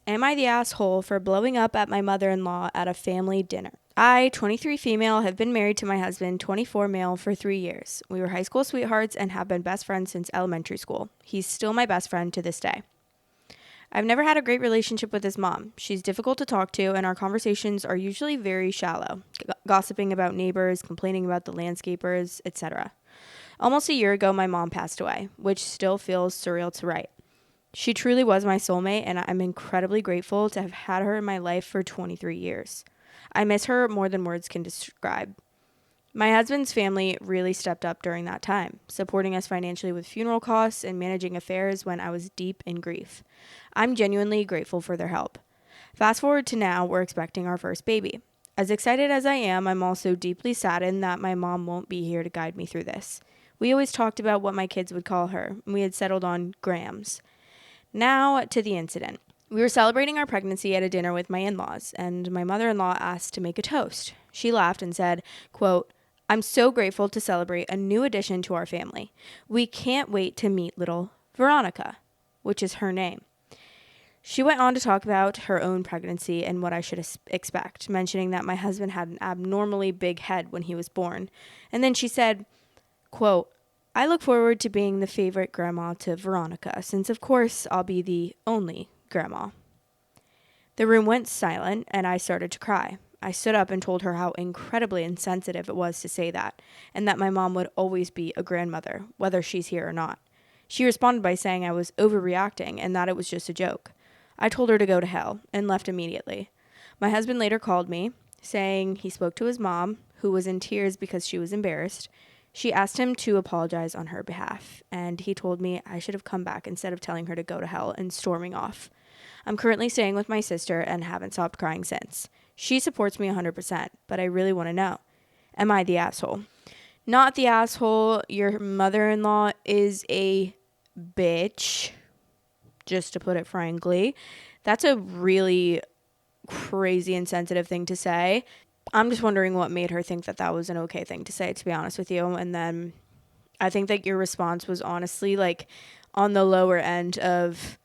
Am I the asshole for blowing up at my mother-in-law at a family dinner? I, 23 female, have been married to my husband, 24 male, for 3 years. We were high school sweethearts and have been best friends since elementary school. He's still my best friend to this day. I've never had a great relationship with his mom. She's difficult to talk to, and our conversations are usually very shallow, gossiping about neighbors, complaining about the landscapers, etc. Almost a year ago, my mom passed away, which still feels surreal to write. She truly was my soulmate, and I'm incredibly grateful to have had her in my life for 23 years. I miss her more than words can describe. My husband's family really stepped up during that time, supporting us financially with funeral costs and managing affairs when I was deep in grief. I'm genuinely grateful for their help. Fast forward to now, we're expecting our first baby. As excited as I am, I'm also deeply saddened that my mom won't be here to guide me through this. We always talked about what my kids would call her, and we had settled on Grams. Now to the incident. We were celebrating our pregnancy at a dinner with my in-laws, and my mother-in-law asked to make a toast. She laughed and said, quote, "I'm so grateful to celebrate a new addition to our family. We can't wait to meet little Veronica," which is her name. She went on to talk about her own pregnancy and what I should expect, mentioning that my husband had an abnormally big head when he was born. And then she said, quote, "I look forward to being the favorite grandma to Veronica, since of course I'll be the only grandma." The room went silent, and I started to cry. I stood up and told her how incredibly insensitive it was to say that, and that my mom would always be a grandmother, whether she's here or not. She responded by saying I was overreacting and that it was just a joke. I told her to go to hell and left immediately. My husband later called me, saying he spoke to his mom, who was in tears because she was embarrassed. She asked him to apologize on her behalf, and he told me I should have come back instead of telling her to go to hell and storming off. I'm currently staying with my sister and haven't stopped crying since. She supports me 100%, but I really want to know, am I the asshole? Not the asshole. Your mother-in-law is a bitch, just to put it frankly. That's a really crazy insensitive thing to say. I'm just wondering what made her think that that was an okay thing to say, to be honest with you. And then I think that your response was honestly like on the lower end of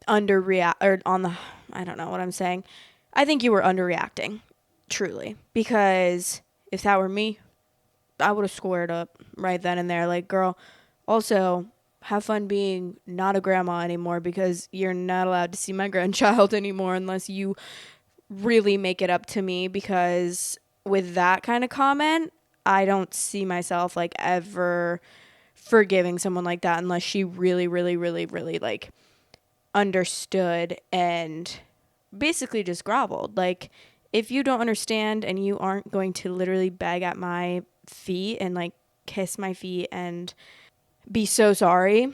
underreact, or on the, I don't know what I'm saying. I think you were underreacting, truly, because if that were me, I would have squared up right then and there. Like, girl, also have fun being not a grandma anymore, because you're not allowed to see my grandchild anymore unless you really make it up to me, because with that kind of comment, I don't see myself like ever forgiving someone like that unless she really, really, really, really like understood and basically just groveled. Like, if you don't understand and you aren't going to literally beg at my feet and like kiss my feet and be so sorry,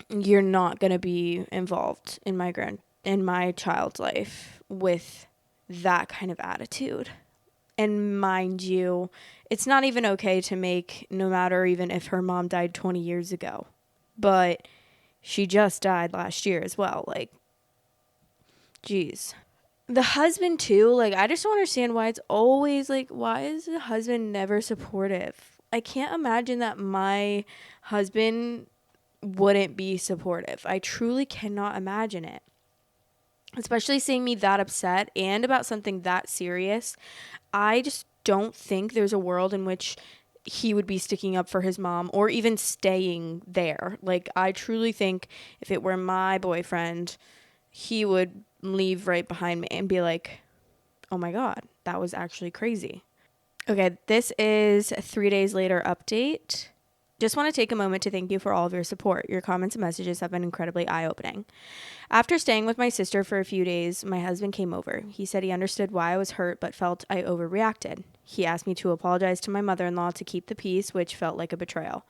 you're not going to be involved in my child's life with that kind of attitude. And mind you, it's not even okay to make, no matter even if her mom died 20 years ago, but she just died last year as well. Like, geez. The husband too, like, I just don't understand why it's always like, why is the husband never supportive? I can't imagine that my husband wouldn't be supportive. I truly cannot imagine it. Especially seeing me that upset and about something that serious. I just don't think there's a world in which he would be sticking up for his mom or even staying there. Like, I truly think if it were my boyfriend, he would leave right behind me and be like, oh my God, that was actually crazy. Okay, this is a 3 days later update. Just want to take a moment to thank you for all of your support. Your comments and messages have been incredibly eye-opening. After staying with my sister for a few days, my husband came over. He said he understood why I was hurt but felt I overreacted. He asked me to apologize to my mother-in-law to keep the peace, which felt like a betrayal.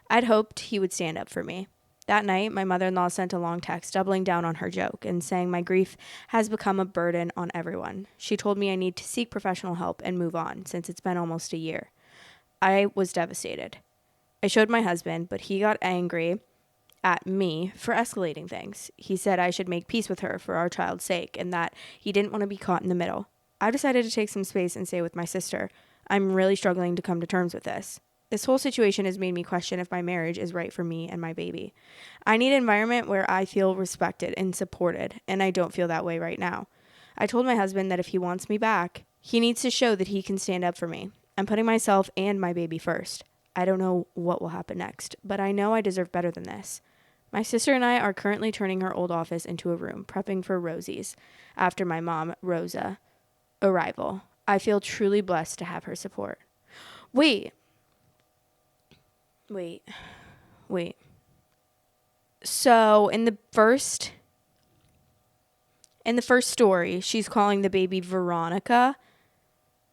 I'd hoped he would stand up for me. That night, my mother-in-law sent a long text doubling down on her joke and saying my grief has become a burden on everyone. She told me I need to seek professional help and move on since it's been almost a year. I was devastated. I showed my husband, but he got angry at me for escalating things. He said I should make peace with her for our child's sake and that he didn't want to be caught in the middle. I decided to take some space and stay with my sister. I'm really struggling to come to terms with this. This whole situation has made me question if my marriage is right for me and my baby. I need an environment where I feel respected and supported, and I don't feel that way right now. I told my husband that if he wants me back, he needs to show that he can stand up for me. I'm putting myself and my baby first. I don't know what will happen next, but I know I deserve better than this. My sister and I are currently turning her old office into a room, prepping for Rosie's, after my mom, Rosa, arrival. I feel truly blessed to have her support. Wait, wait, wait. So in the first story, she's calling the baby Veronica.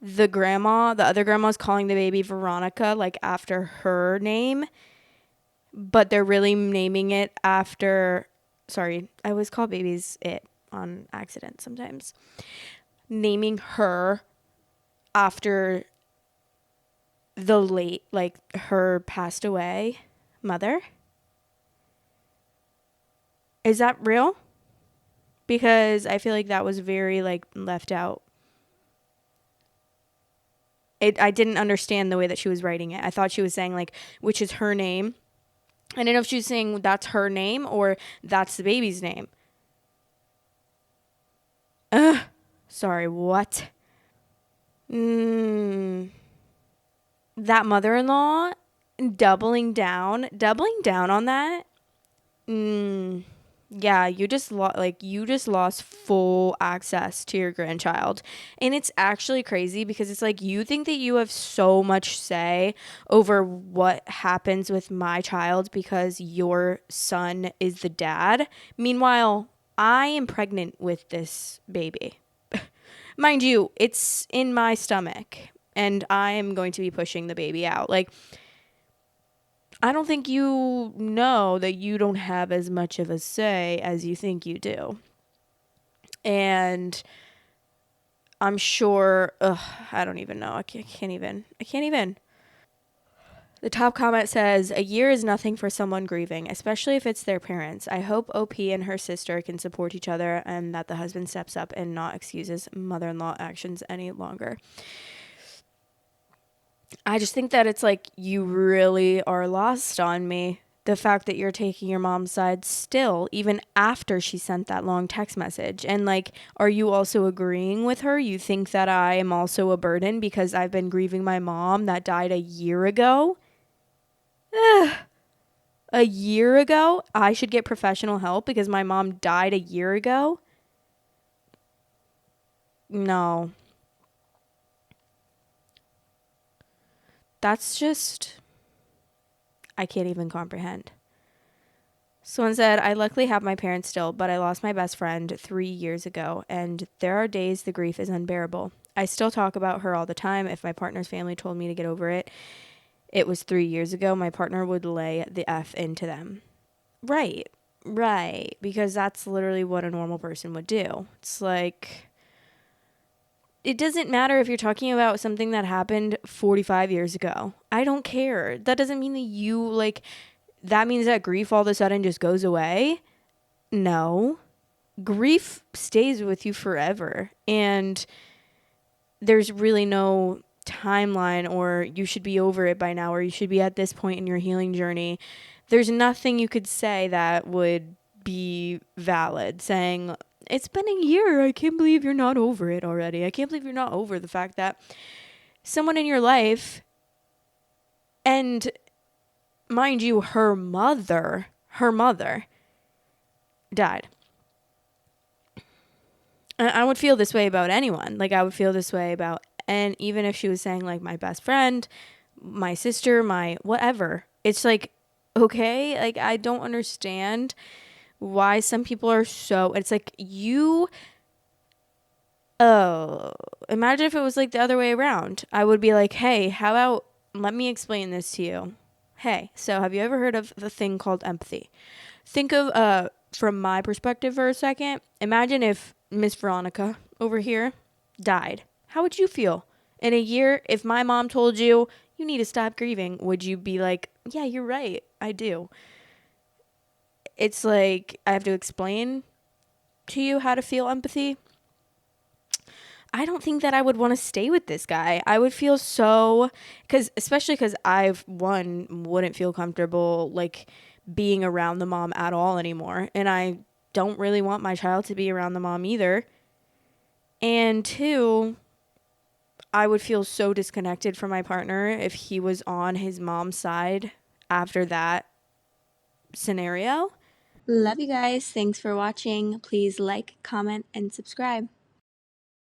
The other grandma's calling the baby Veronica, like after her name, but they're really naming it after. Sorry, I always call babies it on accident sometimes. Naming her after the late, like her passed away mother. Is that real? Because I feel like that was very like left out. I didn't understand the way that she was writing it. I thought she was saying like, which is her name. I didn't know if she was saying that's her name or that's the baby's name. Ugh. Sorry, what? That mother-in-law doubling down on that. Yeah, you just lost full access to your grandchild. And it's actually crazy because it's like you think that you have so much say over what happens with my child because your son is the dad. Meanwhile, I am pregnant with this baby. Mind you, it's in my stomach and I am going to be pushing the baby out. Like, I don't think you know that you don't have as much of a say as you think you do. And I'm sure, I don't even know. I can't even. The top comment says, a year is nothing for someone grieving, especially if it's their parents. I hope OP and her sister can support each other and that the husband steps up and not excuses mother-in-law actions any longer. I just think that it's like you really are lost on me. The fact that you're taking your mom's side still, even after she sent that long text message. And like, are you also agreeing with her? You think that I am also a burden because I've been grieving my mom that died a year ago? A year ago? I should get professional help because my mom died a year ago? No. That's just, I can't even comprehend. Someone said, I luckily have my parents still, but I lost my best friend 3 years ago, and there are days the grief is unbearable. I still talk about her all the time. If my partner's family told me to get over it, it was 3 years ago, my partner would lay the F into them. Right, right. Because that's literally what a normal person would do. It's like, it doesn't matter if you're talking about something that happened 45 years ago. I don't care. That doesn't mean that that means that grief all of a sudden just goes away. No. Grief stays with you forever. And there's really no timeline or you should be over it by now or you should be at this point in your healing journey. There's nothing you could say that would be valid saying, it's been a year. I can't believe you're not over it already. I can't believe you're not over the fact that someone in your life, and mind you, her mother died. And I would feel this way about anyone. Like, I would feel this way about, and even if she was saying like my best friend, my sister, my whatever, it's like, okay, like I don't understand why some people are so, it's like imagine if it was like the other way around. I would be like, hey, how about, let me explain this to you. Hey, so have you ever heard of the thing called empathy? Think of, from my perspective for a second, imagine if Miss Veronica over here died. How would you feel? In a year, if my mom told you, you need to stop grieving, would you be like, yeah, you're right, I do? It's like, I have to explain to you how to feel empathy. I don't think that I would want to stay with this guy. I would feel so, especially because wouldn't feel comfortable like being around the mom at all anymore. And I don't really want my child to be around the mom either. And two, I would feel so disconnected from my partner if he was on his mom's side after that scenario. Love you guys. Thanks for watching. Please like, comment, and subscribe.